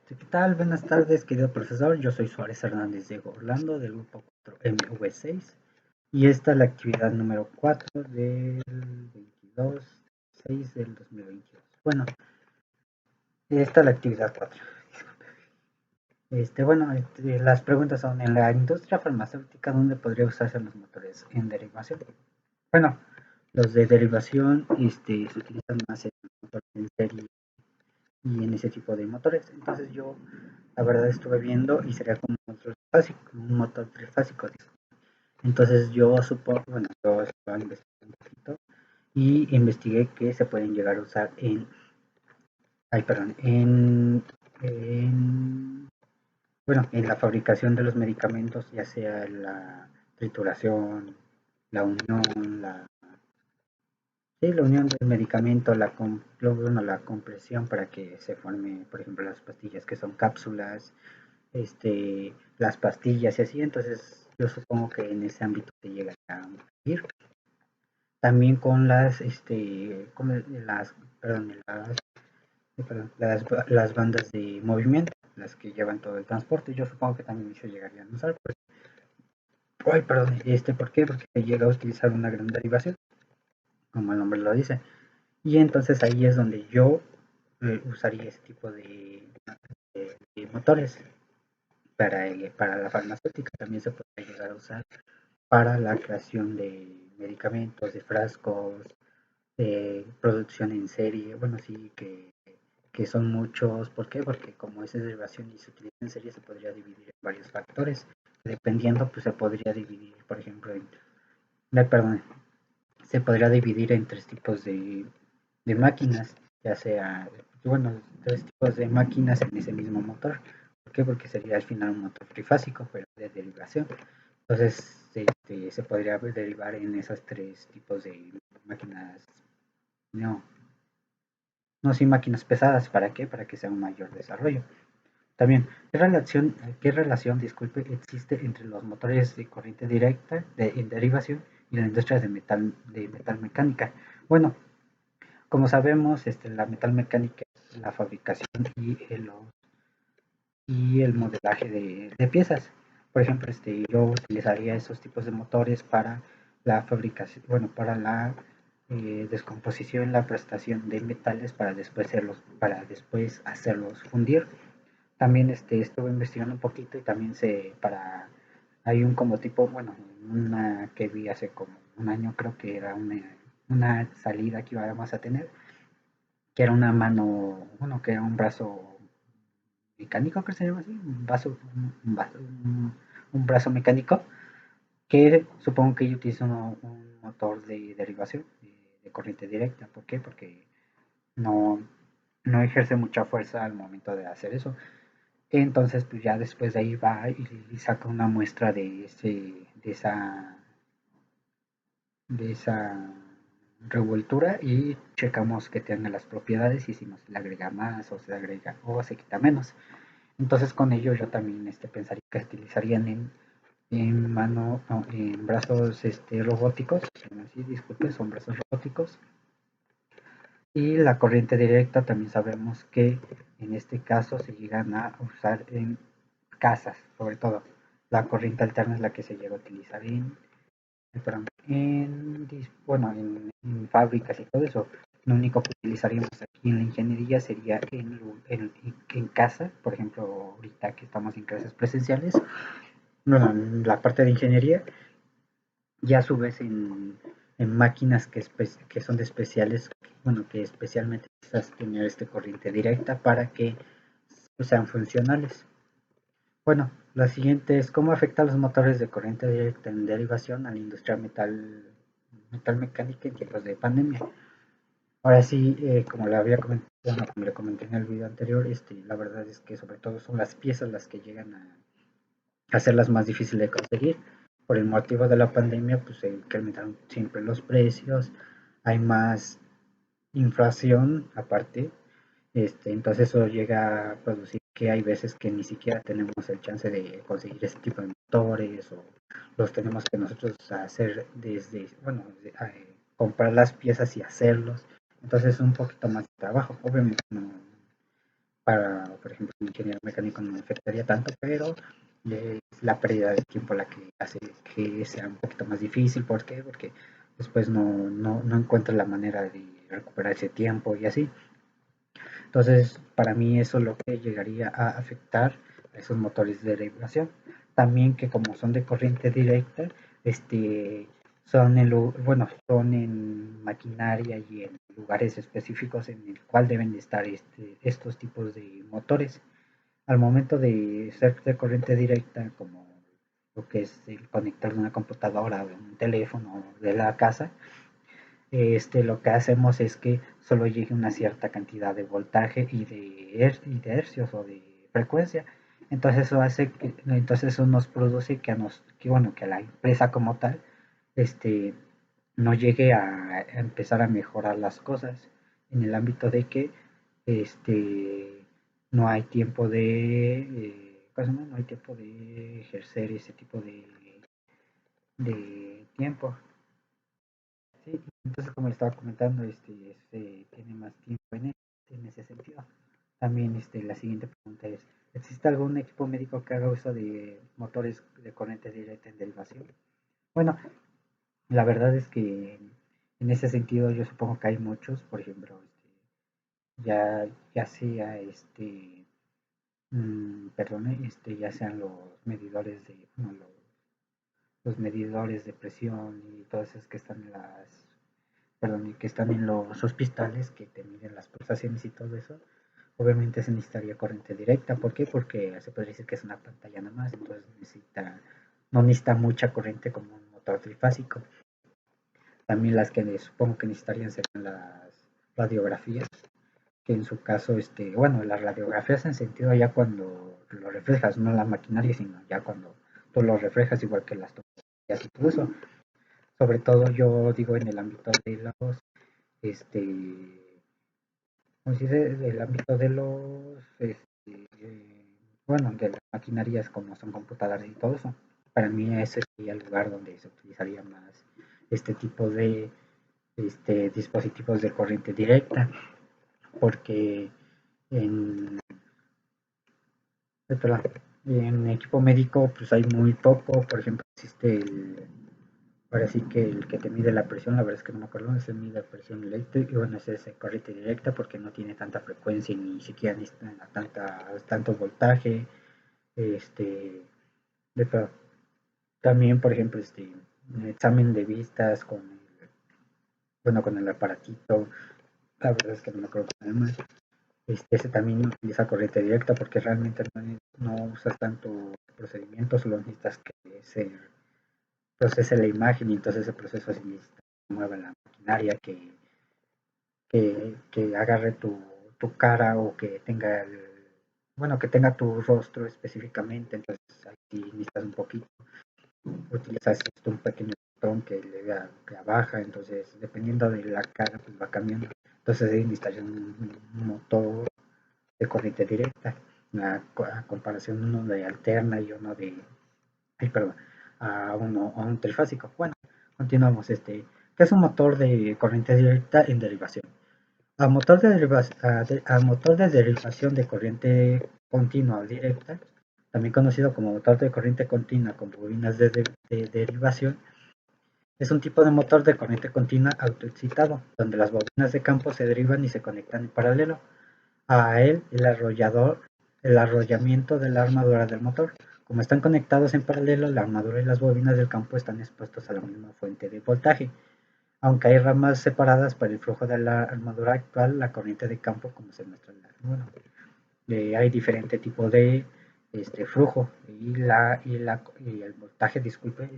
¿Qué tal? Buenas tardes, querido profesor. Yo soy Suárez Hernández Diego Orlando del grupo 4MV6 y esta es la actividad número 4 del 22/6 del 2022. Bueno, esta es la actividad 4. Las preguntas son: en la industria farmacéutica, ¿dónde podría usarse los motores en derivación? Bueno, los de derivación se utilizan más en motores en serie y en ese tipo de motores. Entonces yo, la verdad, estuve viendo y sería como un motor trifásico. Entonces yo supongo, bueno, yo estaba investigando un poquito y investigué que se pueden llegar a usar en, bueno, en la fabricación de los medicamentos, ya sea la trituración, la unión, sí, la unión del medicamento, la compresión para que se forme, por ejemplo, las pastillas que son cápsulas, las pastillas y así. Entonces yo supongo que en ese ámbito se llega a ir. También con las bandas de movimiento, las que llevan todo el transporte, yo supongo que también se llegarían a usar. Pues, ¿por qué? Porque se llega a utilizar una gran derivación, como el nombre lo dice. Y entonces ahí es donde yo usaría ese tipo de motores para la farmacéutica. También se puede llegar a usar para la creación de medicamentos, de frascos, de producción en serie. Bueno, sí, que son muchos. ¿Por qué? Porque como es derivación y se utiliza en serie, se podría dividir en varios factores. Dependiendo, pues se podría dividir, por ejemplo, perdón, se podría dividir en tres tipos de máquinas, ya sea, bueno, tres tipos de máquinas en ese mismo motor. ¿Por qué? Porque sería al final un motor trifásico, pero de derivación. Entonces, se podría derivar en esos tres tipos de máquinas, no, no, sí, máquinas pesadas. ¿Para qué? Para que sea un mayor desarrollo. También, ¿qué relación, disculpe, existe entre los motores de corriente directa en derivación y la industria de metal mecánica? Bueno, como sabemos, la metal mecánica es la fabricación y el modelaje de piezas. Por ejemplo, yo utilizaría esos tipos de motores para la fabricación, bueno, para la descomposición, la prestación de metales para después hacerlos fundir. También estuve investigando un poquito y también hay un como tipo, bueno, una que vi hace como un año, creo que era una salida que íbamos a tener, que era una mano, bueno, que era un brazo mecánico, creo que se llama así, un brazo mecánico, que supongo que ellos utilizan un motor de derivación, de corriente directa. ¿Por qué? Porque no, no ejerce mucha fuerza al momento de hacer eso. Entonces, pues ya después de ahí va y saca una muestra de esa revoltura y checamos que tenga las propiedades y si no se le agrega más o se agrega o se quita menos. Entonces con ello yo también pensaría que utilizarían en mano, no, en brazos robóticos, así, disculpe, son brazos robóticos. Y la corriente directa también sabemos que en este caso se llegan a usar en casas, sobre todo. La corriente alterna es la que se llega a utilizar bueno, en fábricas y todo eso. Lo único que utilizaríamos aquí en la ingeniería sería en casa, por ejemplo, ahorita que estamos en clases presenciales, bueno, en la parte de ingeniería, ya a su vez en máquinas que son de especiales, bueno, que especialmente necesitas tener corriente directa para que sean funcionales. Bueno, la siguiente es: ¿cómo afecta a los motores de corriente directa en derivación a la industria metal mecánica en tiempos de pandemia? Ahora sí, como le había comentado, bueno, como le comenté en el video anterior, la verdad es que sobre todo son las piezas las que llegan a hacerlas más difíciles de conseguir. Por el motivo de la pandemia, pues se incrementaron siempre los precios, hay más inflación aparte. Entonces eso llega a producir que hay veces que ni siquiera tenemos el chance de conseguir ese tipo de motores, o los tenemos que nosotros hacer bueno, comprar las piezas y hacerlos. Entonces es un poquito más de trabajo. Obviamente para, por ejemplo, un ingeniero mecánico no me afectaría tanto, pero es la pérdida de tiempo la que hace que sea un poquito más difícil. ¿Por qué? Porque después no encuentra la manera de recuperar ese tiempo y así. Entonces, para mí eso es lo que llegaría a afectar a esos motores de regulación. También que como son de corriente directa, son en maquinaria y en lugares específicos en el cual deben de estar estos tipos de motores. Al momento de ser de corriente directa, como lo que es el conector de una computadora, de un teléfono, de la casa, lo que hacemos es que solo llegue una cierta cantidad de voltaje y de hercios o de frecuencia. Entonces eso nos produce que a la empresa como tal, este, no llegue a empezar a mejorar las cosas en el ámbito de que, este, no hay tiempo no hay tiempo de ejercer ese tipo de tiempo. Sí, entonces como le estaba comentando, tiene más tiempo en ese sentido. También la siguiente pregunta es, ¿existe algún equipo médico que haga uso de motores de corriente directa en derivación? Bueno, la verdad es que en ese sentido yo supongo que hay muchos, por ejemplo, ya sea ya sean los medidores los medidores de presión y todos esos que están que están en los hospitales que te miden las pulsaciones y todo eso, obviamente se necesitaría corriente directa. ¿Por qué? Porque se podría decir que es una pantalla nada más, entonces no necesita mucha corriente como un motor trifásico. También las que supongo que necesitarían serían las radiografías, que en su caso, las radiografías en sentido ya cuando lo reflejas, no la maquinaria, sino ya cuando tú lo reflejas, igual que las tomografías y todo eso. Sobre todo yo digo en el ámbito de este, ¿cómo se dice? Del ámbito de de las maquinarias como son computadoras y todo eso. Para mí ese sería el lugar donde se utilizaría más este tipo de dispositivos de corriente directa, porque en, perdón, en equipo médico pues hay muy poco. Por ejemplo, existe ahora sí que el que te mide la presión, la verdad es que no me acuerdo, se mide la presión eléctrica y bueno, es corriente directa porque no tiene tanta frecuencia y ni siquiera necesita tanto voltaje. Este, de, también, por ejemplo, un examen de vistas con el aparatito, la verdad es que no me acuerdo nada más. Ese también utiliza corriente directa porque realmente no usas tanto procedimientos, solo necesitas que se procese la imagen y entonces ese proceso se necesita que mueva la maquinaria, que agarre tu cara o que tenga que tenga tu rostro específicamente. Entonces ahí sí necesitas un poquito, utilizas un pequeño botón que baja, entonces dependiendo de la cara pues va cambiando. Entonces ahí necesitas un motor de corriente directa, a comparación uno de alterna y uno perdón, a un trifásico. Bueno, continuamos. ¿Qué es un motor de corriente directa en derivación? A motor de derivación de corriente continua o directa, también conocido como motor de corriente continua con bobinas de derivación, es un tipo de motor de corriente continua autoexcitado, donde las bobinas de campo se derivan y se conectan en paralelo a él el arrollamiento de la armadura del motor. Como están conectados en paralelo, la armadura y las bobinas del campo están expuestos a la misma fuente de voltaje. Aunque hay ramas separadas para el flujo de la armadura actual, la corriente de campo, como se muestra en hay diferente tipo de flujo y el voltaje, disculpe,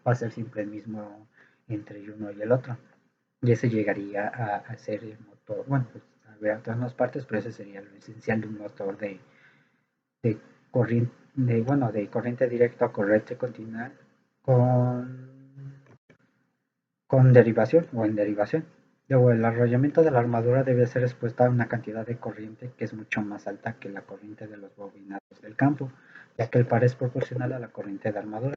va a ser siempre el mismo entre uno y el otro. Y ese llegaría a ser el motor, bueno, pues habría otras más partes, pero ese sería lo esencial de un motor de corriente, de corriente directa o corriente continua con, con derivación o en derivación. Luego, el arrollamiento de la armadura debe ser expuesta a una cantidad de corriente que es mucho más alta que la corriente de los bobinados del campo, ya que el par es proporcional a la corriente de armadura.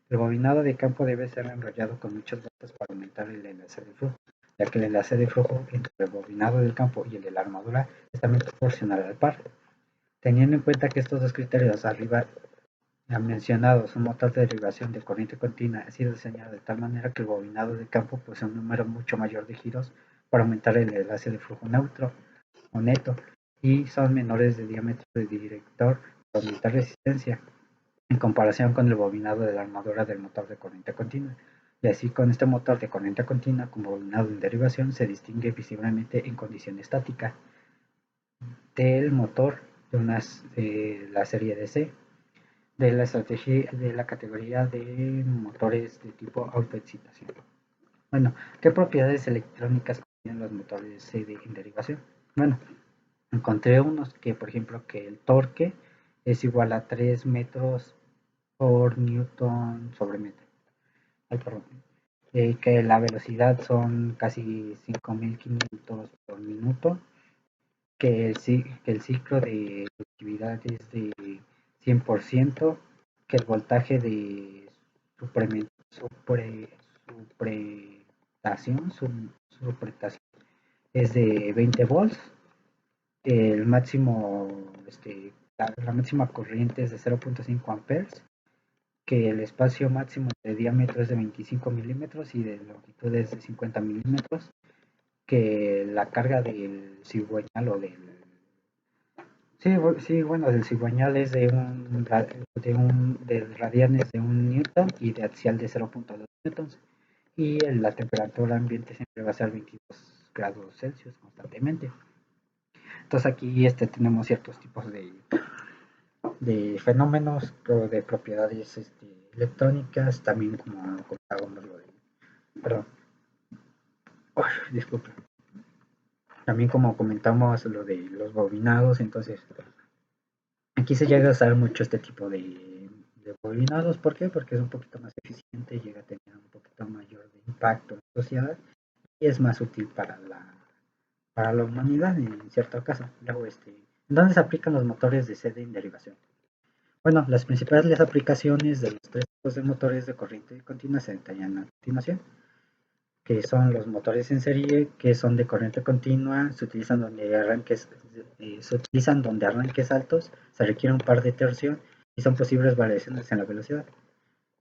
El bobinado de campo debe ser enrollado con muchos voltios para aumentar el enlace de flujo, ya que el enlace de flujo entre el bobinado del campo y el de la armadura es también proporcional al par. Teniendo en cuenta que estos dos criterios arriba mencionados, un motor de derivación de corriente continua ha sido diseñado de tal manera que el bobinado de campo posee un número mucho mayor de giros para aumentar el enlace de flujo neutro o neto y son menores de diámetro de director para aumentar resistencia en comparación con el bobinado de la armadura del motor de corriente continua. Y así con este motor de corriente continua como bobinado en derivación se distingue visiblemente en condición estática del motor de la serie DC de la estrategia de la categoría de motores de tipo autoexcitación. Bueno, ¿qué propiedades electrónicas tienen los motores CD en derivación? Bueno, encontré unos que, por ejemplo, que el torque es igual a 3 metros por newton sobre metro. Ay, perdón. Que la velocidad son casi 5.500 por minuto, que el ciclo de actividad es de 100%, que el voltaje de supretación, supretación es de 20 volts, el máximo, la máxima corriente es de 0.5 amperes, que el espacio máximo de diámetro es de 25 milímetros y de longitud es de 50 milímetros, que la carga del cigüeñal o del sí, sí, bueno, del cigüeñal es de radianes de 1 newton y de axial de 0.2 newtons. Y la temperatura ambiente siempre va a ser 22 grados Celsius constantemente. Entonces aquí tenemos ciertos tipos de fenómenos o de propiedades electrónicas, también como comentábamos lo de, perdón, disculpe, también como comentamos lo de los bobinados, entonces aquí se llega a usar mucho este tipo de bobinados. ¿Por qué? Porque es un poquito más eficiente, llega a tener un poquito mayor de impacto en la sociedad y es más útil para la humanidad en cierto caso. Luego, ¿dónde se aplican los motores de sede en derivación? Bueno, las principales aplicaciones de los tres tipos de motores de corriente continua se detallan a continuación, que son los motores en serie, que son de corriente continua, se utilizan donde arranques altos, se requiere un par de torsión y son posibles variaciones en la velocidad.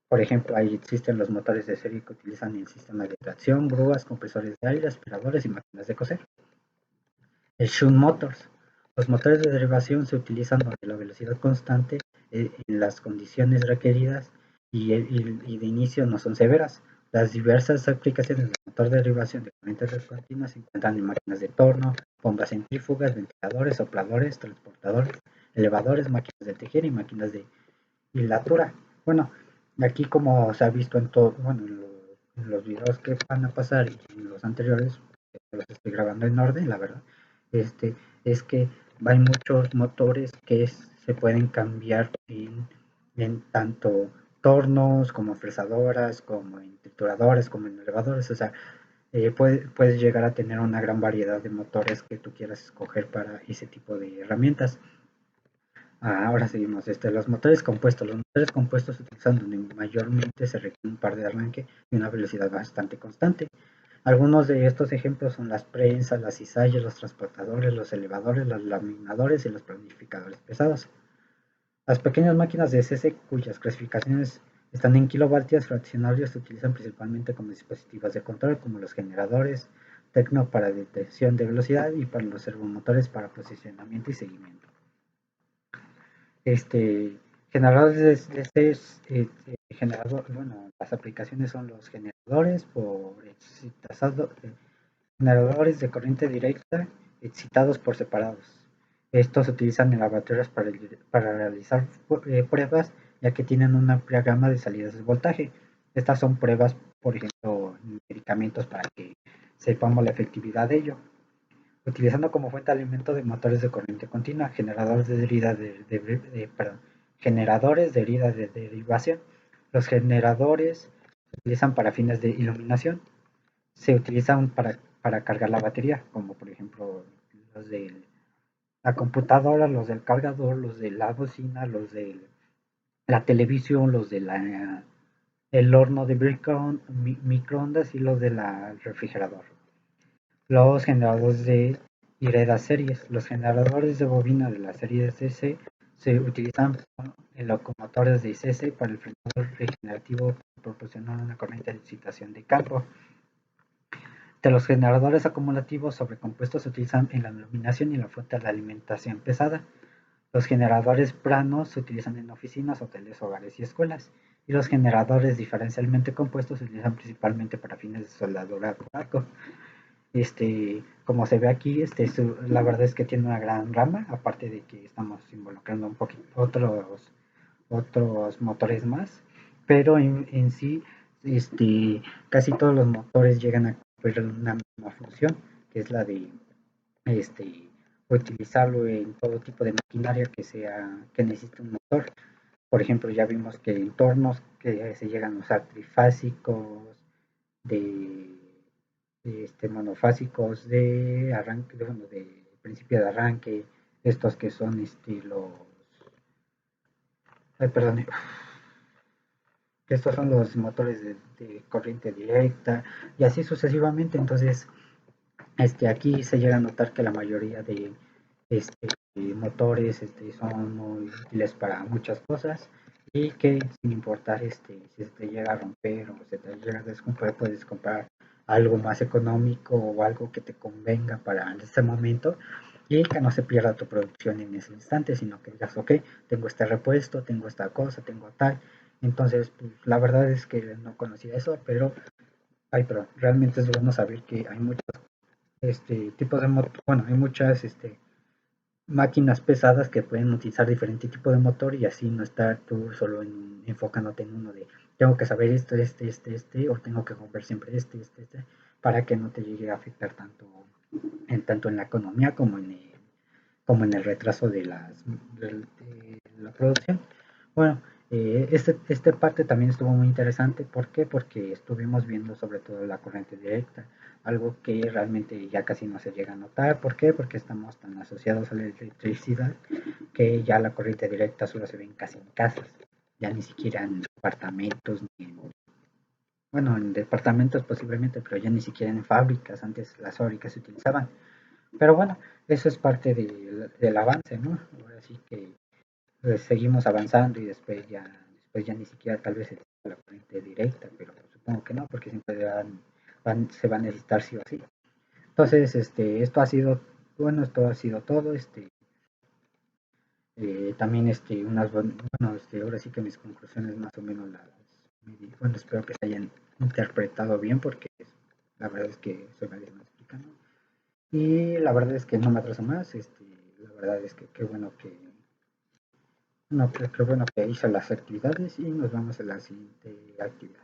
Por ejemplo, ahí existen los motores de serie que utilizan el sistema de tracción, grúas, compresores de aire, aspiradores y máquinas de coser. El shunt motors. Los motores de derivación se utilizan donde la velocidad constante en las condiciones requeridas y de inicio no son severas. Las diversas aplicaciones del motor de derivación de corrientes continuas se encuentran en máquinas de torno, bombas centrífugas, ventiladores, sopladores, transportadores, elevadores, máquinas de tejer y máquinas de hilatura. Bueno, aquí como se ha visto en todo, bueno, en los videos que van a pasar y en los anteriores, los estoy grabando en orden, la verdad, este, es que hay muchos motores que se pueden cambiar en tanto tornos como fresadoras, como en trituradores, como en elevadores, o sea, puedes llegar a tener una gran variedad de motores que tú quieras escoger para ese tipo de herramientas. Ahora seguimos. Los motores compuestos. Los motores compuestos se utilizan donde mayormente se requiere un par de arranque y una velocidad bastante constante. Algunos de estos ejemplos son las prensas, las cizallas, los transportadores, los elevadores, los laminadores y los planificadores pesados. Las pequeñas máquinas de CC cuyas clasificaciones están en kilovatios fraccionarios se utilizan principalmente como dispositivos de control, como los generadores, tecno para detección de velocidad y para los servomotores para posicionamiento y seguimiento. Este, generadores bueno, las aplicaciones son los generadores generadores de corriente directa excitados por separados. Estos se utilizan en laboratorios para realizar pruebas, ya que tienen una amplia gama de salidas de voltaje. Estas son pruebas, por ejemplo, en medicamentos para que sepamos la efectividad de ello. Utilizando como fuente de alimento de motores de corriente continua, generadores de herida de derivación. Los generadores se utilizan para fines de iluminación. Se utilizan para cargar la batería, como por ejemplo los de la computadora, los del cargador, los de la bocina, los de la televisión, los de el horno de microondas y los del refrigerador. Los generadores de y redas series. Los generadores de bobina de la serie CC se utilizan en locomotores de ICC para el frenado regenerativo para proporcionar una corriente de excitación de campo. De los generadores acumulativos sobrecompuestos se utilizan en la iluminación y la fuente de alimentación pesada. Los generadores planos se utilizan en oficinas, hoteles, hogares y escuelas. Y los generadores diferencialmente compuestos se utilizan principalmente para fines de soldadura con arco. Como se ve aquí, la verdad es que tiene una gran rama, aparte de que estamos involucrando un poquito otros motores más, pero en sí, casi todos los motores llegan a cumplir una misma función, que es la de este, utilizarlo en todo tipo de maquinaria que necesite un motor. Por ejemplo, ya vimos que en tornos que se llegan a usar trifásicos, de, monofásicos de arranque, bueno, de principio de arranque, estos que son perdón, estos son los motores de corriente directa y así sucesivamente. Entonces, aquí se llega a notar que la mayoría de este, motores son muy útiles para muchas cosas y que sin importar si se te llega a romper o se te llega a descomponer, puedes comprar algo más económico o algo que te convenga para ese momento y que no se pierda tu producción en ese instante, sino que digas, ok, tengo este repuesto, tengo esta cosa, tengo tal. Entonces, pues, la verdad es que no conocía eso, pero realmente es bueno saber que hay muchos tipos de motor, bueno, hay muchas máquinas pesadas que pueden utilizar diferente tipo de motor y así no estar tú solo enfocándote en uno de tengo que saber esto, o tengo que comprar siempre para que no te llegue a afectar tanto en la economía como en el retraso de la producción. Bueno, este parte también estuvo muy interesante. ¿Por qué? Porque estuvimos viendo sobre todo la corriente directa, algo que realmente ya casi no se llega a notar. ¿Por qué? Porque estamos tan asociados a la electricidad que ya la corriente directa solo se ve casi en casas, ya ni siquiera en apartamentos, bueno, en departamentos posiblemente, pero ya ni siquiera en fábricas. Antes las fábricas se utilizaban. Pero bueno, eso es parte del avance, ¿no? Ahora sí que pues, seguimos avanzando y después ya ni siquiera tal vez se la corriente directa, pero supongo que no, porque siempre se va a necesitar sí o sí. Entonces, esto ha sido todo. También, bueno, ahora sí que mis conclusiones más o menos bueno, espero que se hayan interpretado bien, porque la verdad es que soy medio mal explicando. Y la verdad es que no me atraso más. La verdad es que qué bueno que no, qué bueno que hice las actividades y nos vemos en la siguiente actividad.